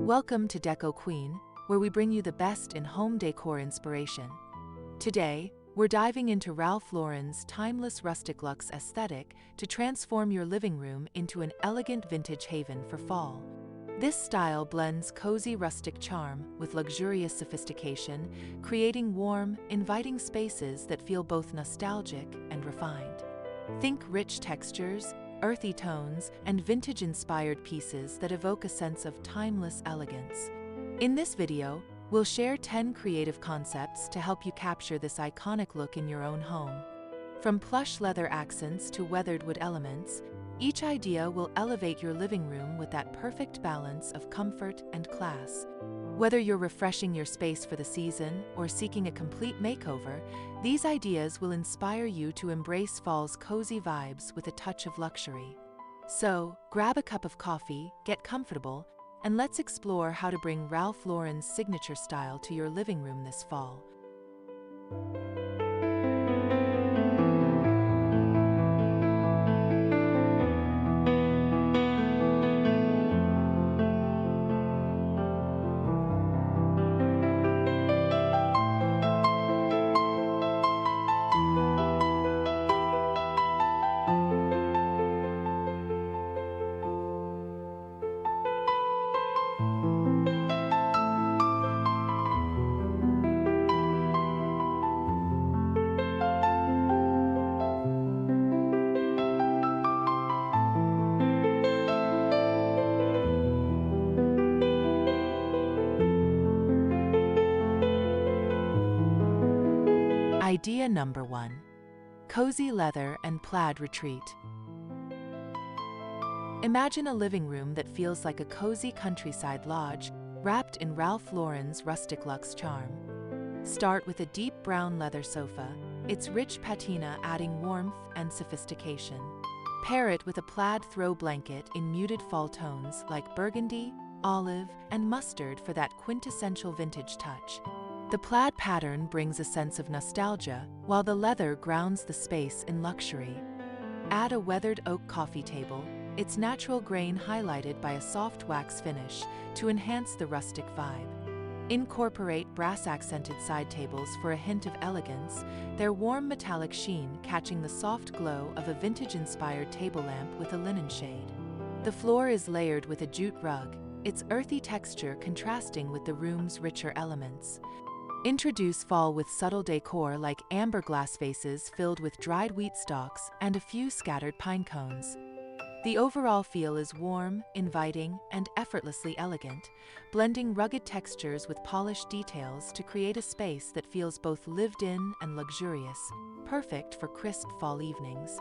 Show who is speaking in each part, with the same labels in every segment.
Speaker 1: Welcome to Deco Queen, where we bring you the best in home decor inspiration. Today, we're diving into Ralph Lauren's timeless Rustic-Luxe aesthetic to transform your living room into an elegant vintage haven for fall. This style blends cozy rustic charm with luxurious sophistication, creating warm, inviting spaces that feel both nostalgic and refined. Think rich textures, earthy tones, and vintage-inspired pieces that evoke a sense of timeless elegance. In this video, we'll share 10 creative concepts to help you capture this iconic look in your own home. From plush leather accents to weathered wood elements, each idea will elevate your living room with that perfect balance of comfort and class. Whether you're refreshing your space for the season or seeking a complete makeover, these ideas will inspire you to embrace fall's cozy vibes with a touch of luxury. So, grab a cup of coffee, get comfortable, and let's explore how to bring Ralph Lauren's signature style to your living room this fall. Idea number 1. Cozy leather and plaid retreat. Imagine a living room that feels like a cozy countryside lodge, wrapped in Ralph Lauren's Rustic-Luxe charm. Start with a deep brown leather sofa, its rich patina adding warmth and sophistication. Pair it with a plaid throw blanket in muted fall tones like burgundy, olive, and mustard for that quintessential vintage touch. The plaid pattern brings a sense of nostalgia, while the leather grounds the space in luxury. Add a weathered oak coffee table, its natural grain highlighted by a soft wax finish to enhance the rustic vibe. Incorporate brass-accented side tables for a hint of elegance, their warm metallic sheen catching the soft glow of a vintage-inspired table lamp with a linen shade. The floor is layered with a jute rug, its earthy texture contrasting with the room's richer elements. Introduce fall with subtle decor like amber glass vases filled with dried wheat stalks and a few scattered pine cones. The overall feel is warm, inviting, and effortlessly elegant, blending rugged textures with polished details to create a space that feels both lived in and luxurious, perfect for crisp fall evenings.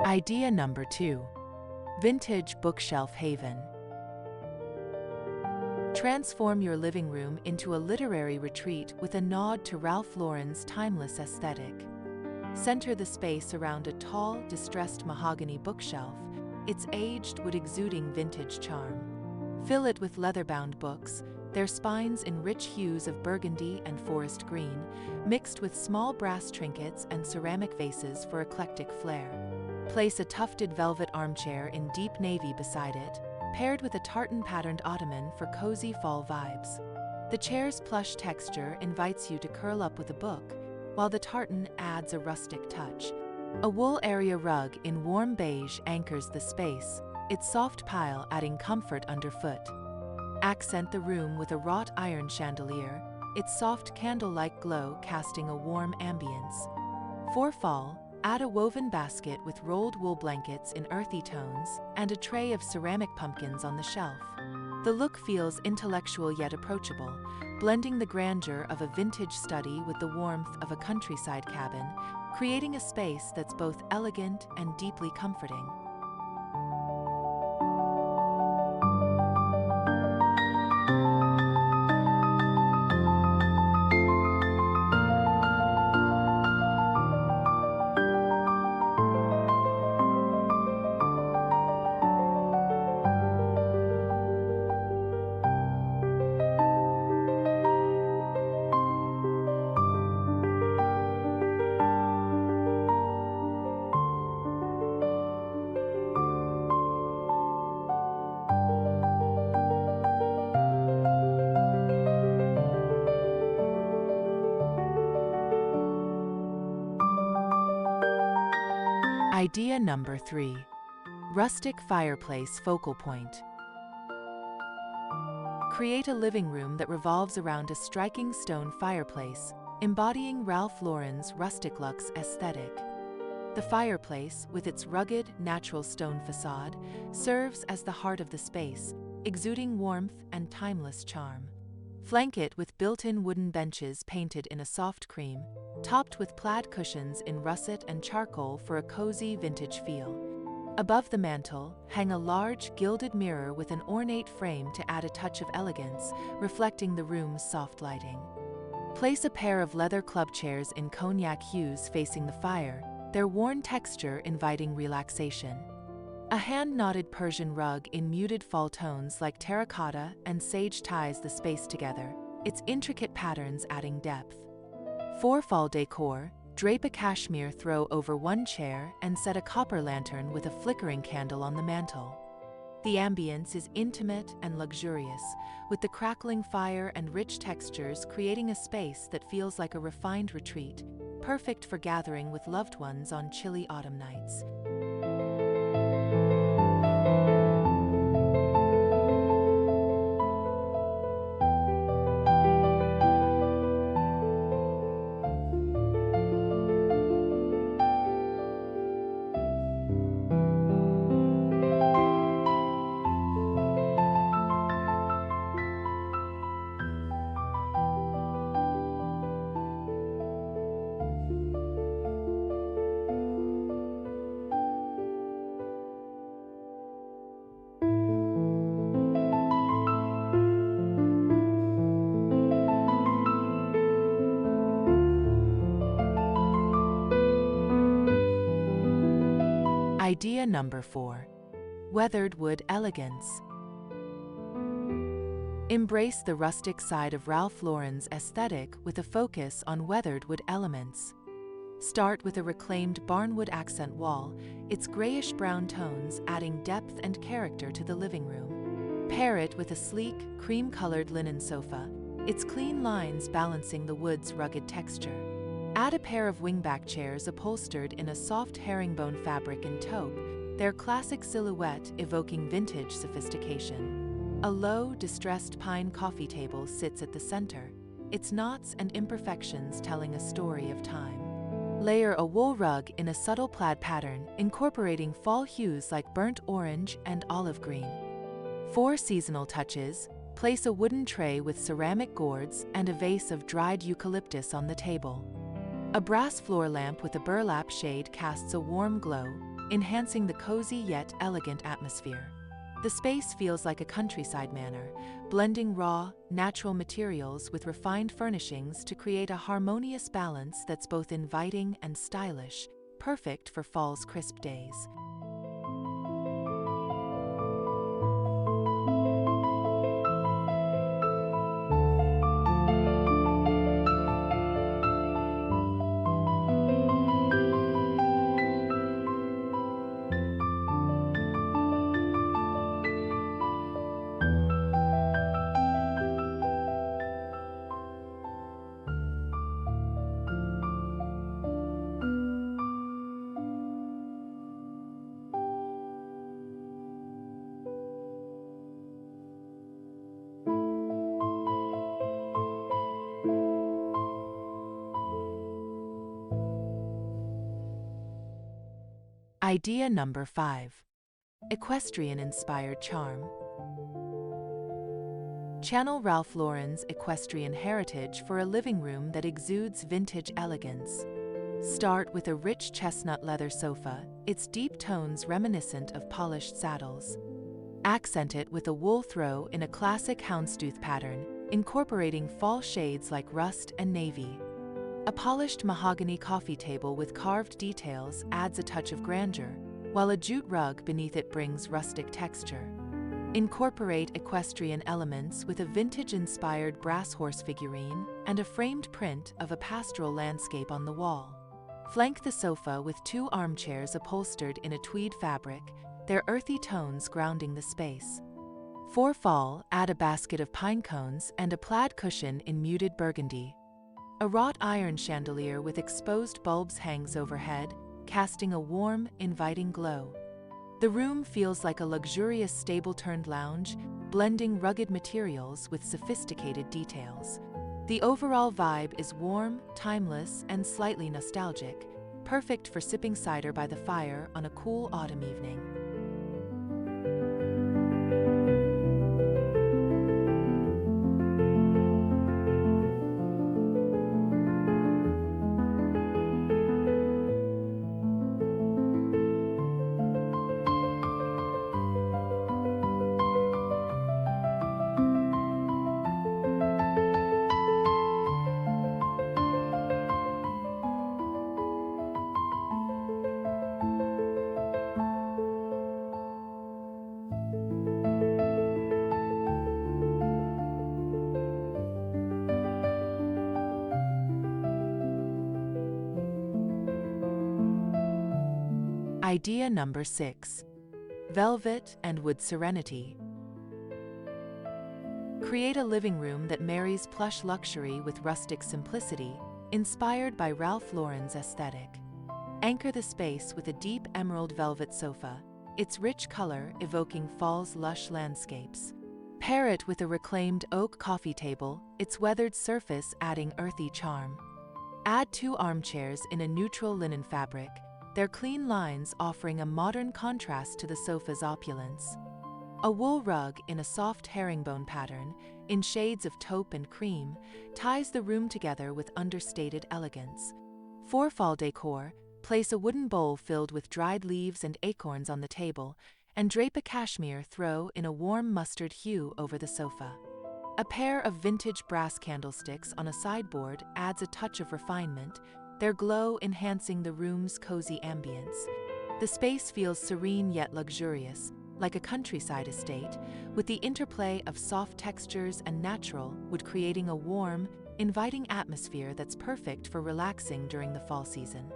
Speaker 1: Idea number 2. Vintage bookshelf haven. Transform your living room into a literary retreat with a nod to Ralph Lauren's timeless aesthetic. Center the space around a tall, distressed mahogany bookshelf, its aged wood exuding vintage charm. Fill it with leather-bound books, their spines in rich hues of burgundy and forest green, mixed with small brass trinkets and ceramic vases for eclectic flair. Place a tufted velvet armchair in deep navy beside it, paired with a tartan patterned ottoman for cozy fall vibes. The chair's plush texture invites you to curl up with a book, while the tartan adds a rustic touch. A wool area rug in warm beige anchors the space, its soft pile adding comfort underfoot. Accent the room with a wrought iron chandelier, its soft candle-like glow casting a warm ambience. For fall, add a woven basket with rolled wool blankets in earthy tones and a tray of ceramic pumpkins on the shelf. The The look feels intellectual yet approachable, blending the grandeur of a vintage study with the warmth of a countryside cabin, creating a space that's both elegant and deeply comforting. Idea number 3. Rustic fireplace focal point. Create a living room that revolves around a striking stone fireplace, embodying Ralph Lauren's Rustic-Luxe aesthetic. The fireplace, with its rugged, natural stone facade, serves as the heart of the space, exuding warmth and timeless charm. Flank it with built-in wooden benches painted in a soft cream, topped with plaid cushions in russet and charcoal for a cozy vintage feel. Above the mantel, hang a large, gilded mirror with an ornate frame to add a touch of elegance, reflecting the room's soft lighting. Place a pair of leather club chairs in cognac hues facing the fire, their worn texture inviting relaxation. A hand-knotted Persian rug in muted fall tones like terracotta and sage ties the space together, its intricate patterns adding depth. For fall decor, drape a cashmere throw over one chair and set a copper lantern with a flickering candle on the mantel. The ambience is intimate and luxurious, with the crackling fire and rich textures creating a space that feels like a refined retreat, perfect for gathering with loved ones on chilly autumn nights. Idea number 4. Weathered wood elegance. Embrace the rustic side of Ralph Lauren's aesthetic with a focus on weathered wood elements. Start with a reclaimed barnwood accent wall, its grayish-brown tones adding depth and character to the living room. Pair it with a sleek, cream-colored linen sofa, its clean lines balancing the wood's rugged texture. Add a pair of wingback chairs upholstered in a soft herringbone fabric and taupe, their classic silhouette evoking vintage sophistication. A low, distressed pine coffee table sits at the center, its knots and imperfections telling a story of time. Layer a wool rug in a subtle plaid pattern, incorporating fall hues like burnt orange and olive green. For seasonal touches, place a wooden tray with ceramic gourds and a vase of dried eucalyptus on the table. A brass floor lamp with a burlap shade casts a warm glow, enhancing the cozy yet elegant atmosphere. The space feels like a countryside manor, blending raw, natural materials with refined furnishings to create a harmonious balance that's both inviting and stylish, perfect for fall's crisp days. Idea number 5. Equestrian-Inspired Charm. Channel Ralph Lauren's equestrian heritage for a living room that exudes vintage elegance. Start with a rich chestnut leather sofa, its deep tones reminiscent of polished saddles. Accent it with a wool throw in a classic houndstooth pattern, incorporating fall shades like rust and navy. A polished mahogany coffee table with carved details adds a touch of grandeur, while a jute rug beneath it brings rustic texture. Incorporate equestrian elements with a vintage-inspired brass horse figurine and a framed print of a pastoral landscape on the wall. Flank the sofa with 2 armchairs upholstered in a tweed fabric, their earthy tones grounding the space. For fall, add a basket of pine cones and a plaid cushion in muted burgundy. A wrought iron chandelier with exposed bulbs hangs overhead, casting a warm, inviting glow. The room feels like a luxurious stable-turned lounge, blending rugged materials with sophisticated details. The overall vibe is warm, timeless, and slightly nostalgic, perfect for sipping cider by the fire on a cool autumn evening. Idea number 6. Velvet and wood serenity. Create a living room that marries plush luxury with rustic simplicity, inspired by Ralph Lauren's aesthetic. Anchor the space with a deep emerald velvet sofa, its rich color evoking fall's lush landscapes. Pair it with a reclaimed oak coffee table, its weathered surface adding earthy charm. Add 2 armchairs in a neutral linen fabric, their clean lines offering a modern contrast to the sofa's opulence. A wool rug in a soft herringbone pattern, in shades of taupe and cream, ties the room together with understated elegance. For fall decor, place a wooden bowl filled with dried leaves and acorns on the table, and drape a cashmere throw in a warm mustard hue over the sofa. A pair of vintage brass candlesticks on a sideboard adds a touch of refinement, their glow enhancing the room's cozy ambience. The space feels serene yet luxurious, like a countryside estate, with the interplay of soft textures and natural wood creating a warm, inviting atmosphere that's perfect for relaxing during the fall season.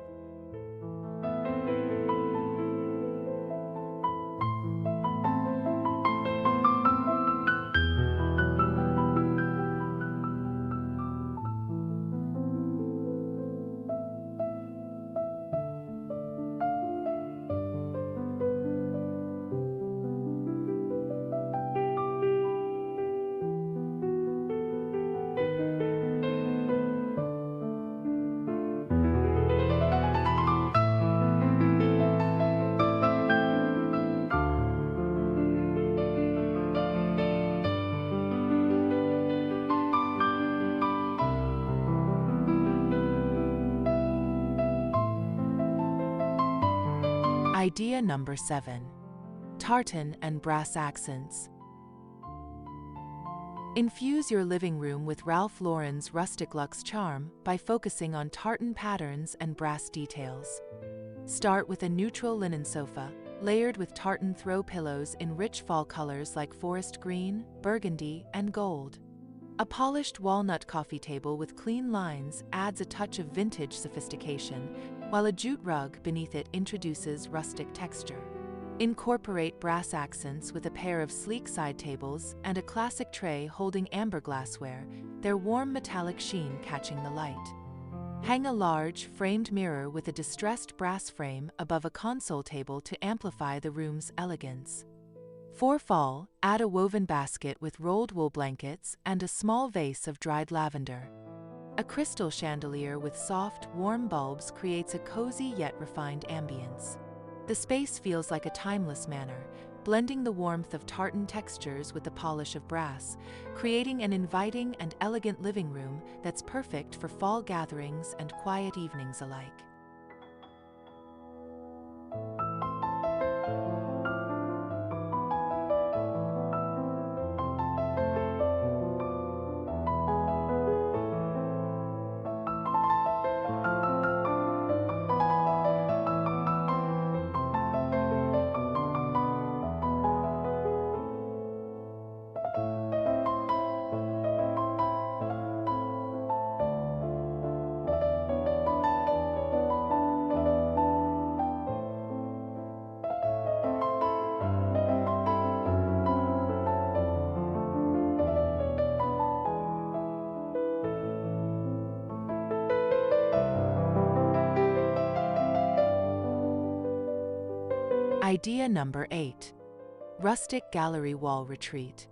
Speaker 1: Idea number 7. Tartan and brass accents. Infuse your living room with Ralph Lauren's Rustic-Luxe charm by focusing on tartan patterns and brass details. Start with a neutral linen sofa, layered with tartan throw pillows in rich fall colors like forest green, burgundy, and gold. A polished walnut coffee table with clean lines adds a touch of vintage sophistication, while a jute rug beneath it introduces rustic texture. Incorporate brass accents with a pair of sleek side tables and a classic tray holding amber glassware, their warm metallic sheen catching the light. Hang a large, framed mirror with a distressed brass frame above a console table to amplify the room's elegance. For fall, add a woven basket with rolled wool blankets and a small vase of dried lavender. A crystal chandelier with soft, warm bulbs creates a cozy yet refined ambience. The space feels like a timeless manor, blending the warmth of tartan textures with the polish of brass, creating an inviting and elegant living room that's perfect for fall gatherings and quiet evenings alike. Idea number 8. Rustic Gallery Wall Retreat.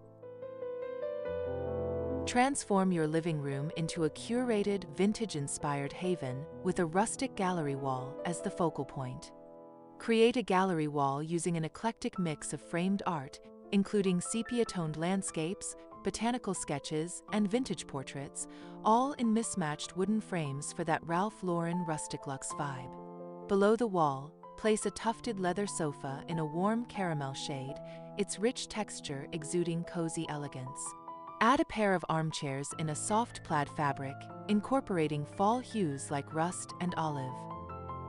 Speaker 1: Transform your living room into a curated, vintage-inspired haven with a rustic gallery wall as the focal point. Create a gallery wall using an eclectic mix of framed art, including sepia-toned landscapes, botanical sketches, and vintage portraits, all in mismatched wooden frames for that Ralph Lauren Rustic-Luxe vibe. Below the wall, place a tufted leather sofa in a warm caramel shade, its rich texture exuding cozy elegance. Add a pair of armchairs in a soft plaid fabric, incorporating fall hues like rust and olive.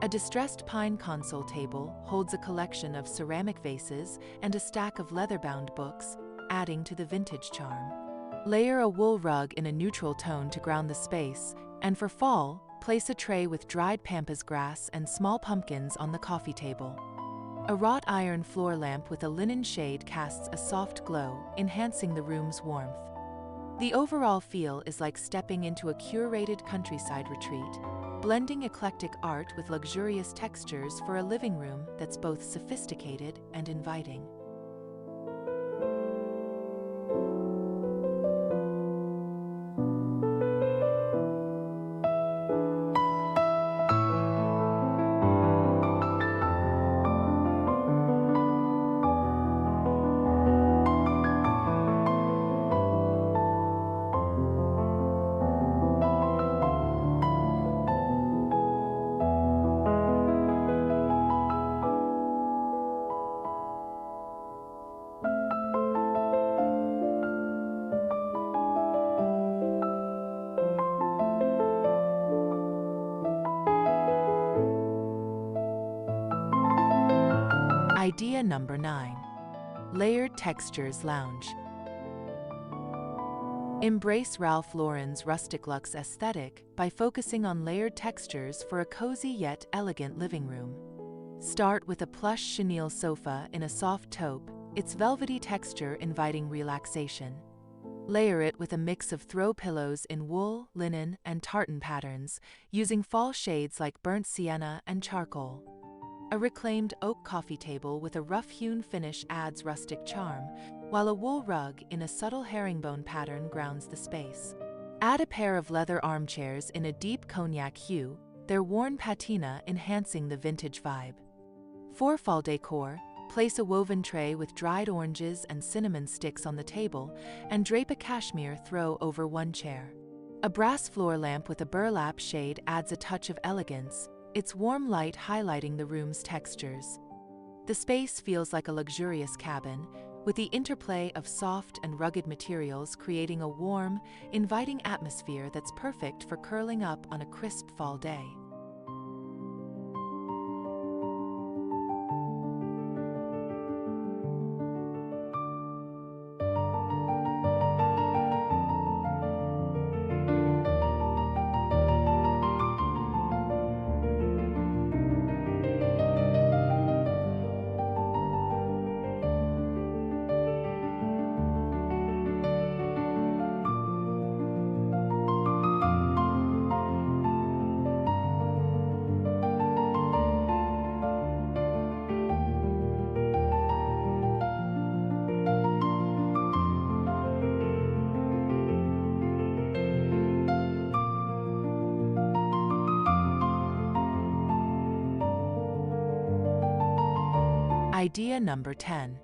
Speaker 1: A distressed pine console table holds a collection of ceramic vases and a stack of leather-bound books, adding to the vintage charm. Layer a wool rug in a neutral tone to ground the space, and for fall, place a tray with dried pampas grass and small pumpkins on the coffee table. A wrought iron floor lamp with a linen shade casts a soft glow, enhancing the room's warmth. The overall feel is like stepping into a curated countryside retreat, blending eclectic art with luxurious textures for a living room that's both sophisticated and inviting. Idea number 9. Layered Textures Lounge. Embrace Ralph Lauren's Rustic-Luxe aesthetic by focusing on layered textures for a cozy yet elegant living room. Start with a plush chenille sofa in a soft taupe, its velvety texture inviting relaxation. Layer it with a mix of throw pillows in wool, linen, and tartan patterns, using fall shades like burnt sienna and charcoal. A reclaimed oak coffee table with a rough-hewn finish adds rustic charm, while a wool rug in a subtle herringbone pattern grounds the space. Add a pair of leather armchairs in a deep cognac hue, their worn patina enhancing the vintage vibe. For fall decor, place a woven tray with dried oranges and cinnamon sticks on the table and drape a cashmere throw over one chair. A brass floor lamp with a burlap shade adds a touch of elegance, its warm light highlighting the room's textures. The space feels like a luxurious cabin, with the interplay of soft and rugged materials creating a warm, inviting atmosphere that's perfect for curling up on a crisp fall day. Idea number 10.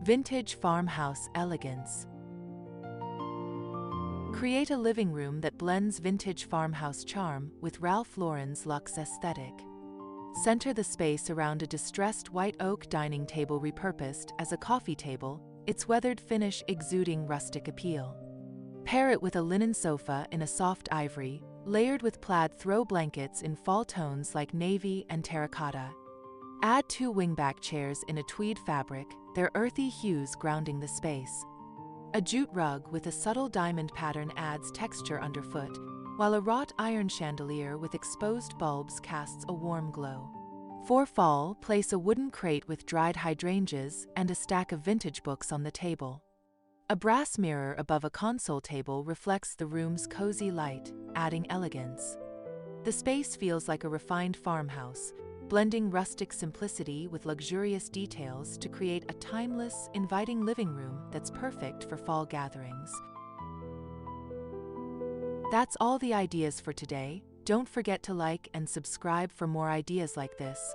Speaker 1: Vintage Farmhouse Elegance. Create a living room that blends vintage farmhouse charm with Ralph Lauren's luxe aesthetic. Center the space around a distressed white oak dining table repurposed as a coffee table, its weathered finish exuding rustic appeal. Pair it with a linen sofa in a soft ivory, layered with plaid throw blankets in fall tones like navy and terracotta. Add 2 wingback chairs in a tweed fabric, their earthy hues grounding the space. A jute rug with a subtle diamond pattern adds texture underfoot, while a wrought iron chandelier with exposed bulbs casts a warm glow. For fall, place a wooden crate with dried hydrangeas and a stack of vintage books on the table. A brass mirror above a console table reflects the room's cozy light, adding elegance. The space feels like a refined farmhouse, blending rustic simplicity with luxurious details to create a timeless, inviting living room that's perfect for fall gatherings. That's all the ideas for today. Don't forget to like and subscribe for more ideas like this.